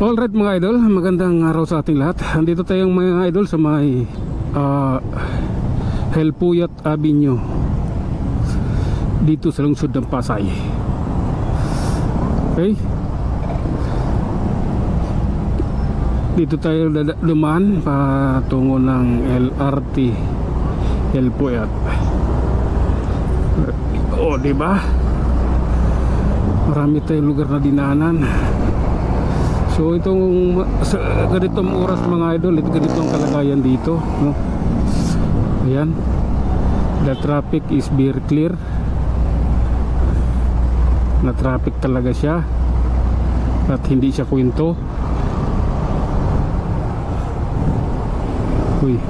Alright mga idol, magandang araw sa ating lahat. Andito tayong mga idol sa may Helpuyat Avenue dito sa lungsod ng Pasay. Okay, dito tayo dumaan patungo ng LRT Helpuyat. O diba, marami tayong lugar na dinaanan. So itong ganitong oras mga idol, ito ganitong kalagayan dito, no? Ayan, the traffic is very clear. Na traffic talaga siya at hindi siya kwento. Uy,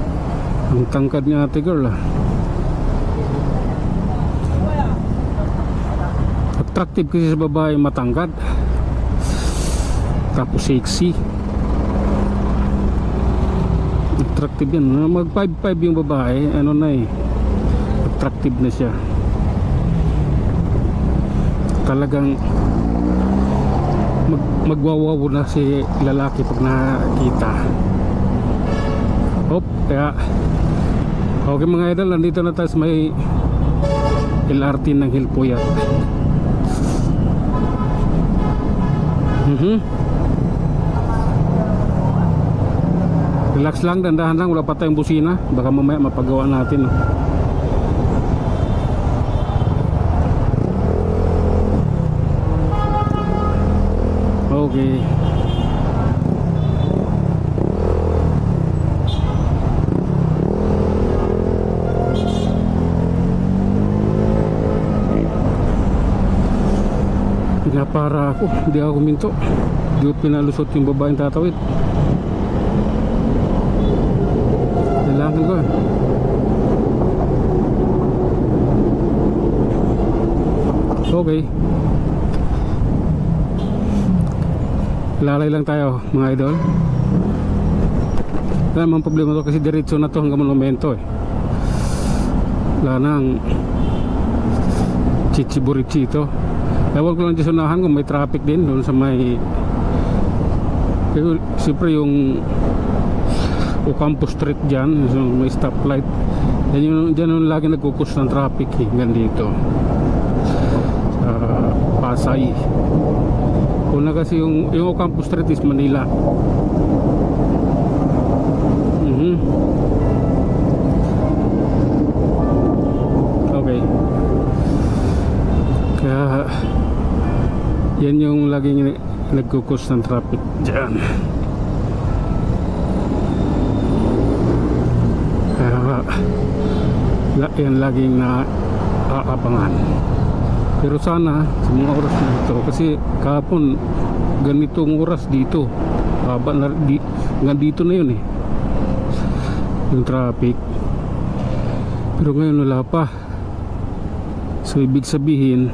ang tangkad niya ate girl, attractive kasi sa babae matangkad tapos sexy, attractive yan. Mag 5'5" yung babae, ano na eh, attractive na siya. Talagang magwawaw na si lalaki pag nakita. Hop, kaya okay mga idol, nandito na tayo sa may LRT ng Helpuyat. Relax lang, dandahan lang, wala pa tayong busina, baka mamaya mapagawa natin, no? Okay. Pinapara ako, hindi ako kuminto, hindi ko pinalusot yung babaeng tatawid. Kailangan ko. Okay, lalay lang tayo mga idol. Wala namang problema to kasi diretso na to hanggang monumento eh. Wala nang chichiburichi ito. Ewan ko lang dyan sunahan kung may traffic din doon sa may, siyempre yung Ocampo Street dyan, so may stoplight. Dyan yung lagi nagkukus ng traffic eh, hanggang dito sa Pasay. Una kasi yung Ocampo Street is Manila. Okay, kaya yan yung laging nagkukus ng traffic dyan. Yan laging naaabangan. Pero sana sa mga oras na ito, kasi kahapon ganitong oras dito haba na, hanggang dito na yun eh, yung traffic. Pero ngayon wala pa. So ibig sabihin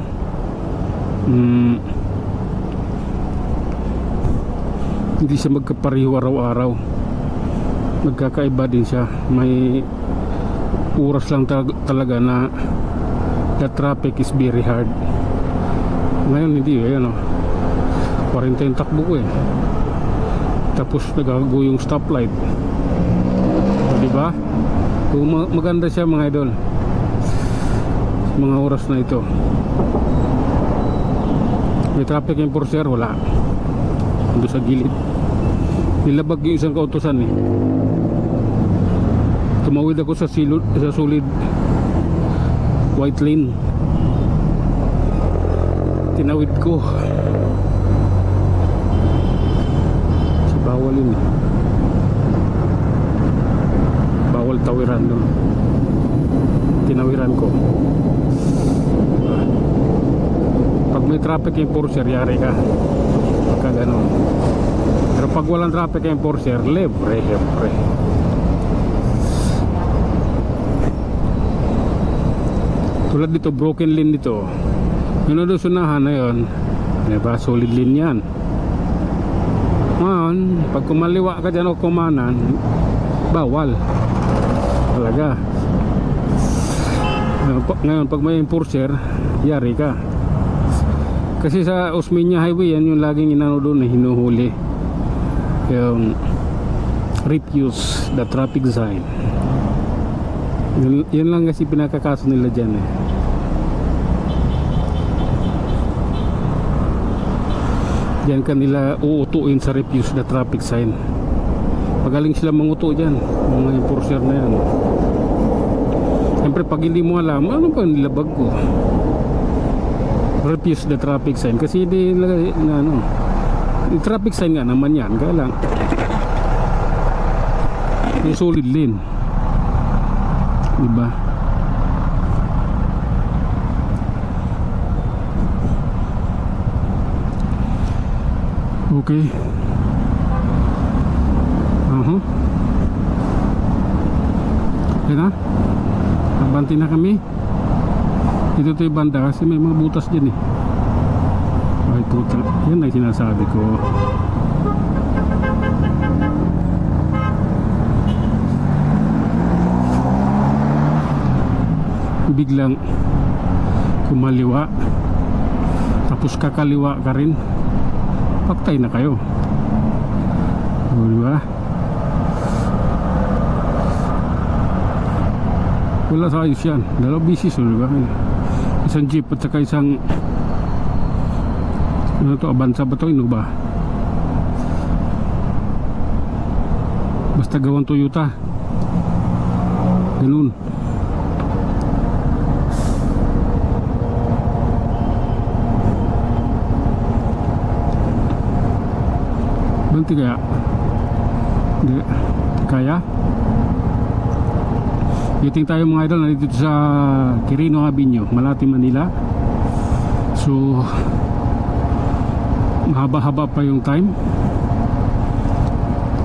hindi siya magkapariho araw-araw, magkakaiba din siya. May oras lang talaga na the traffic is very hard. Ngayon hindi, ayan o, 40 yung takbo ko eh, tapos nagago yung stoplight, diba? So, maganda siya mga idol mga oras na ito. May traffic enforcer, wala doon sa gilid. Nilabag yung isang kautusan eh. Tumawid ako sa solid white lane, tinawid ko sa bawal yun eh. Bawal tawiran doon, tinawiran ko. Pag may traffic enforcer, yari ka pagka ganon. Pero pag walang traffic enforcer, libre. Tulad dito, broken lane dito. Yung nadusunahan na yun, diba, solid lane yan. Ngayon, pag kumaliwa ka dyan o kumanan, bawal talaga. Ngayon, pag may enforcer, yari ka. Kasi sa Osmeña Highway, yan yung laging inano doon, hinuhuli. yung refuse the traffic sign. Yan lang kasi pinakakaso nila dyan eh. Diyan kanila uutuin sa refuse the traffic sign. Magaling sila manguto dyan, mga enforcer na yan. Siyempre pag hindi mo alam, ano ba nilabag ko? Refuse the traffic sign. Kasi hindi nilagay na ano, yung traffic sign nga naman yan, kaya lang yung solid lane, diba? Okay. Yan na. Abanti na kami. Dito tayo banda kasi may mga butas dyan eh. Ay puta. Yan ay sinasabi ko. Biglang kumaliwa, tapos kakaliwa ka rin, paktay na kayo. O, diba? Wala sa ayos yan. Dalawang bisis, diba? Isang jeep at saka isang ano to, Avanza ba to? Ino ba? Basta gawang Toyota. Ganun. Banti kaya? Hindi. Kaya? Meeting tayo mga idol. Nandito sa Quirino Avenue, Malate, Manila. So mahaba-haba pa yung time.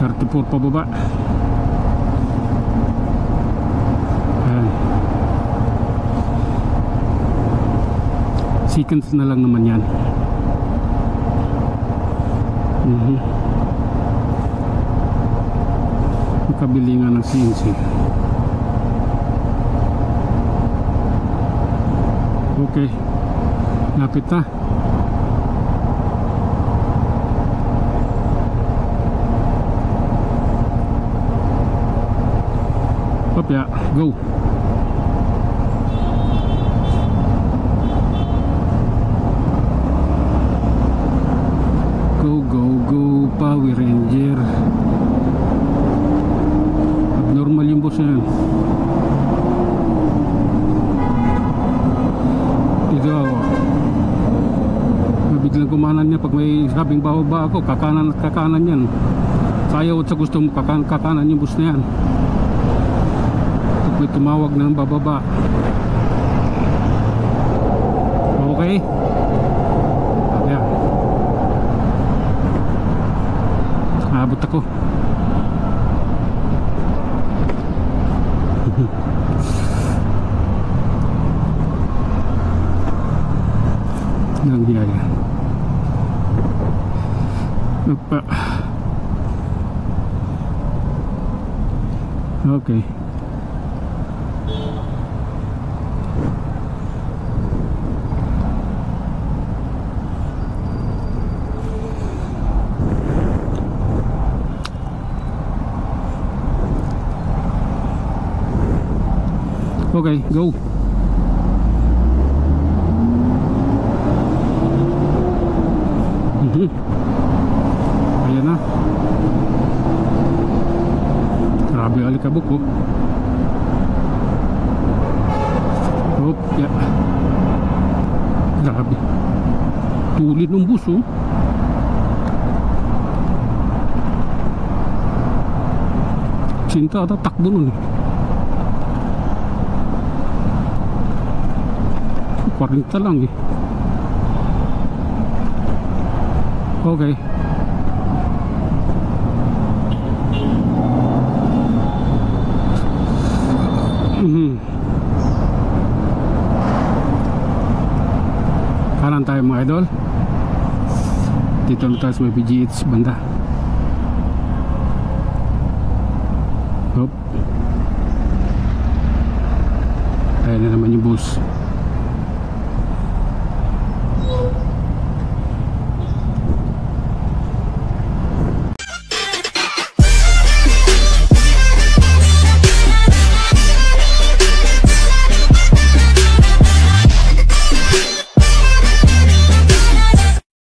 34 pa baba. Ayan. Seconds na lang naman yan. Kabilingan ng CNC. Okay, lapit na. Papya, go. Go, go, go, Power Ranger. Abnormal yung boss na yan. Dito ako. Biglang kumanan niya pag may sabing bababa ako, kakanan at kakanan yan. Sayaw at sa gusto mo kakanan yung boss na yan. Pag may tumawag ng bababa. Okay. Ayan. Abot ako. Nangyari. Opa. Okay. Okay, go. Ayan na. Grabe alikabok oh. Hop, ya. Grabe. Tulid ng bus oh. Sinta ata takbo nun eh. 40 lang eh. Okay. Kanan tayo mga idol. Dito na tayo sa may PGH banda. Hop. Ayan na naman yung bus.